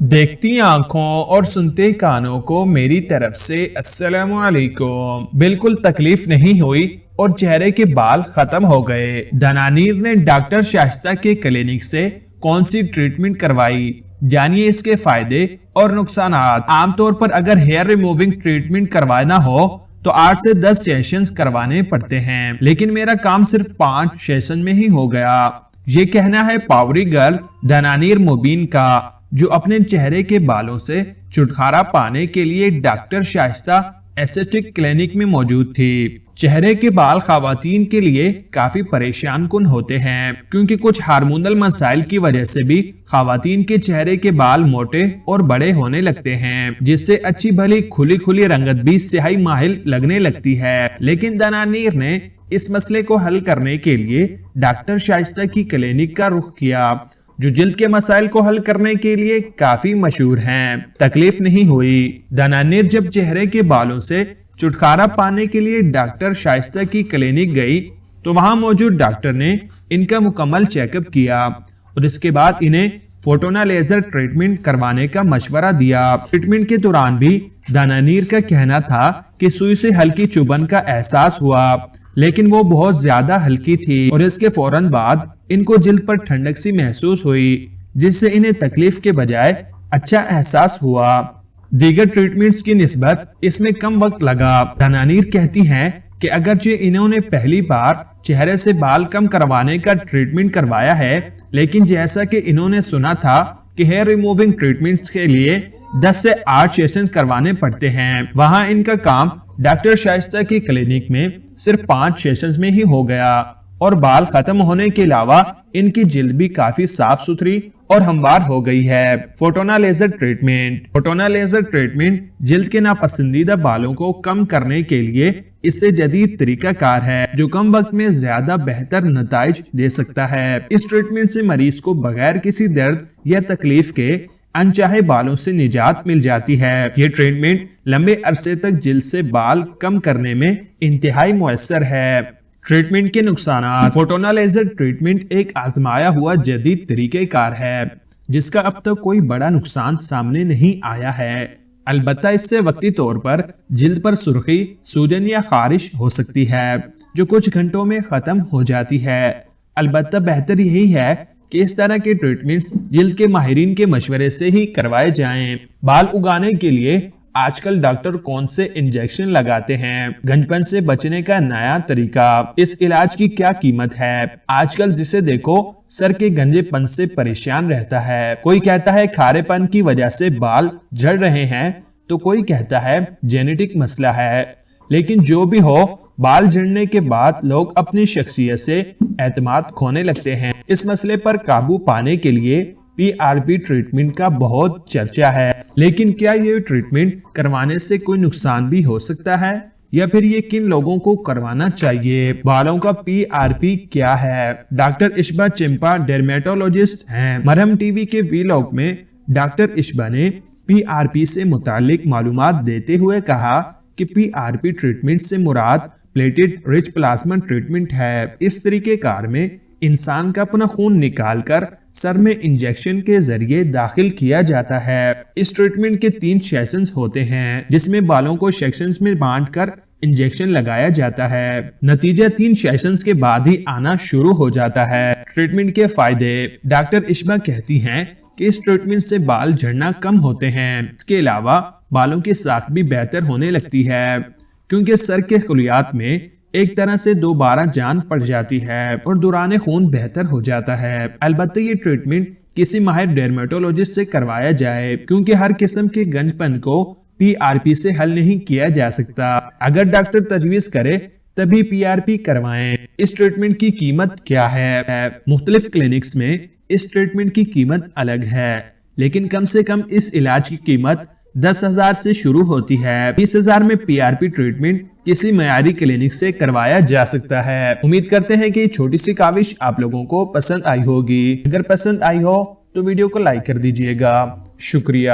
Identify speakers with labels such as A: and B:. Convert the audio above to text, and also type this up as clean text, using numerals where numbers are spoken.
A: دیکھتی آنکھوں اور سنتے کانوں کو میری طرف سے السلام علیکم۔ بالکل تکلیف نہیں ہوئی اور چہرے کے بال ختم ہو گئے۔ دنانیر نے ڈاکٹر شائستہ کے کلینک سے کون سی ٹریٹمنٹ کروائی، جانیے اس کے فائدے اور نقصانات۔ عام طور پر اگر ہیئر ریموونگ ٹریٹمنٹ کروانا ہو تو 8 سے 10 سیشنز کروانے پڑتے ہیں، لیکن میرا کام صرف 5 سیشن میں ہی ہو گیا۔ یہ کہنا ہے پاوری گرل دنانیر مبین کا، جو اپنے چہرے کے بالوں سے چھٹکارا پانے کے لیے ڈاکٹر شائستہ ایسٹیٹک کلینک میں موجود تھی۔ چہرے کے بال خواتین کے لیے کافی پریشان کن ہوتے ہیں، کیونکہ کچھ ہارمونل مسائل کی وجہ سے بھی خواتین کے چہرے کے بال موٹے اور بڑے ہونے لگتے ہیں، جس سے اچھی بھلی کھلی رنگت بھی سیاہی مائل لگنے لگتی ہے۔ لیکن دنانیر نے اس مسئلے کو حل کرنے کے لیے ڈاکٹر شائستہ کی کلینک کا رخ کیا، جو جلد کے مسائل کو حل کرنے کے لیے کافی مشہور ہیں۔ تکلیف نہیں ہوئی۔ دنانیر جب چہرے کے بالوں سے چھٹکارا پانے کے لیے ڈاکٹر شائستہ کی کلینک گئی تو وہاں موجود ڈاکٹر نے ان کا مکمل چیک اپ کیا اور اس کے بعد انہیں فوٹونا لیزر ٹریٹمنٹ کروانے کا مشورہ دیا۔ ٹریٹمنٹ کے دوران بھی دنانیر کا کہنا تھا کہ سوئی سے ہلکی چبھن کا احساس ہوا، لیکن وہ بہت زیادہ ہلکی تھی اور اس کے فوراً بعد ان کو جلد پر ٹھنڈک سی محسوس ہوئی، جس سے انہیں تکلیف کے بجائے اچھا احساس ہوا۔ دیگر ٹریٹمنٹس کی نسبت اس میں کم وقت لگا۔ دنانیر کہتی ہیں کہ اگرچہ انہوں نے پہلی بار چہرے سے بال کم کروانے کا ٹریٹمنٹ کروایا ہے، لیکن جیسا کہ انہوں نے سنا تھا کہ ہیئر ریموونگ ٹریٹمنٹس کے لیے 10 سے 8 سیشن کروانے پڑتے ہیں، وہاں ان کا کام ڈاکٹر شائستہ کی کلینک میں صرف 5 سیشنز میں ہی ہو گیا، اور بال ختم ہونے کے علاوہ ان کی جلد بھی کافی صاف ستھری اور ہموار ہو گئی ہے۔ فوٹونا لیزر ٹریٹمنٹ۔ فوٹونا لیزر ٹریٹمنٹ جلد کے ناپسندیدہ بالوں کو کم کرنے کے لیے اس سے جدید طریقہ کار ہے، جو کم وقت میں زیادہ بہتر نتائج دے سکتا ہے۔ اس ٹریٹمنٹ سے مریض کو بغیر کسی درد یا تکلیف کے انچاہے بالوں سے نجات مل جاتی ہے۔ یہ ٹریٹمنٹ لمبے عرصے تک جلد سے بال کم کرنے میں انتہائی مؤثر ہے۔ ٹریٹمنٹ کے نقصانات۔ فوٹونا لیزر ٹریٹمنٹ ایک آزمایا ہوا جدید طریقہ کار ہے، جس کا اب تک کوئی بڑا نقصان سامنے نہیں آیا ہے۔ البتہ اس سے وقتی طور پر جلد پر سرخی، سوجن یا خارش ہو سکتی ہے، جو کچھ گھنٹوں میں ختم ہو جاتی ہے۔ البتہ بہتر یہی ہے کہ اس طرح کے ٹریٹمنٹس جلد کے ماہرین کے مشورے سے ہی کروائے جائیں۔ بال اگانے کے لیے آج کل ڈاکٹر کون سے انجیکشن لگاتے ہیں؟ گنجپن سے بچنے کا نیا طریقہ۔ اس علاج کی کیا قیمت ہے؟ آج کل جسے دیکھو سر کے گنجے پن سے پریشان رہتا ہے۔ کوئی کہتا ہے کھارے پن کی وجہ سے بال جھڑ رہے ہیں، تو کوئی کہتا ہے جینیٹک مسئلہ ہے۔ لیکن جو بھی ہو، بال جھڑنے کے بعد لوگ اپنی شخصیت سے اعتماد کھونے لگتے ہیں۔ اس مسئلے پر قابو پانے کے لیے PRP ٹریٹمنٹ کا بہت چرچا ہے، لیکن کیا یہ ٹریٹمنٹ کروانے سے کوئی نقصان بھی ہو سکتا ہے، یا پھر یہ کن لوگوں کو کروانا چاہیے؟ بالوں کا PRP کیا ہے؟ ڈاکٹر اشبا چمپا ڈرمیٹولوجسٹ ہیں۔ مرہم ٹی وی کے ویلاگ میں ڈاکٹر اشبا نے PRP سے متعلق معلومات دیتے ہوئے کہا کہ PRP ٹریٹمنٹ سے مراد پلیٹڈ رچ پلازما ٹریٹمنٹ ہے۔ اس طریقہ کار میں انسان کا اپنا خون نکال کر سر میں انجیکشن کے ذریعے داخل کیا جاتا ہے۔ اس ٹریٹمنٹ کے 3 سیشنز ہوتے ہیں، جس میں بالوں کو سیکشنز میں بانٹ کر انجیکشن لگایا جاتا ہے۔ نتیجہ 3 سیشنز کے بعد ہی آنا شروع ہو جاتا ہے۔ ٹریٹمنٹ کے فائدے۔ ڈاکٹر اشبا کہتی ہیں کہ اس ٹریٹمنٹ سے بال جھڑنا کم ہوتے ہیں۔ اس کے علاوہ بالوں کی ساخت بھی بہتر ہونے لگتی ہے، کیونکہ سر کے خلیات میں ایک طرح سے دوبارہ جان پڑ جاتی ہے اور دوران خون بہتر ہو جاتا ہے۔ البتہ یہ ٹریٹمنٹ کسی ماہر ڈرمیٹولوجسٹ سے کروایا جائے، کیونکہ ہر قسم کے گنج پن کو PRP سے حل نہیں کیا جا سکتا۔ اگر ڈاکٹر تجویز کرے تبھی PRP کروائیں۔ اس ٹریٹمنٹ کی قیمت کیا ہے؟ مختلف کلینکس میں اس ٹریٹمنٹ کی قیمت الگ ہے، لیکن کم سے کم اس علاج کی قیمت 10,000 سے شروع ہوتی ہے۔ 20,000 میں PRP ٹریٹمنٹ کسی معیاری کلینک سے کروایا جا سکتا ہے۔ امید کرتے ہیں کہ یہ چھوٹی سی کاوش آپ لوگوں کو پسند آئی ہوگی۔ اگر پسند آئی ہو تو ویڈیو کو لائک کر دیجئے گا۔ شکریہ۔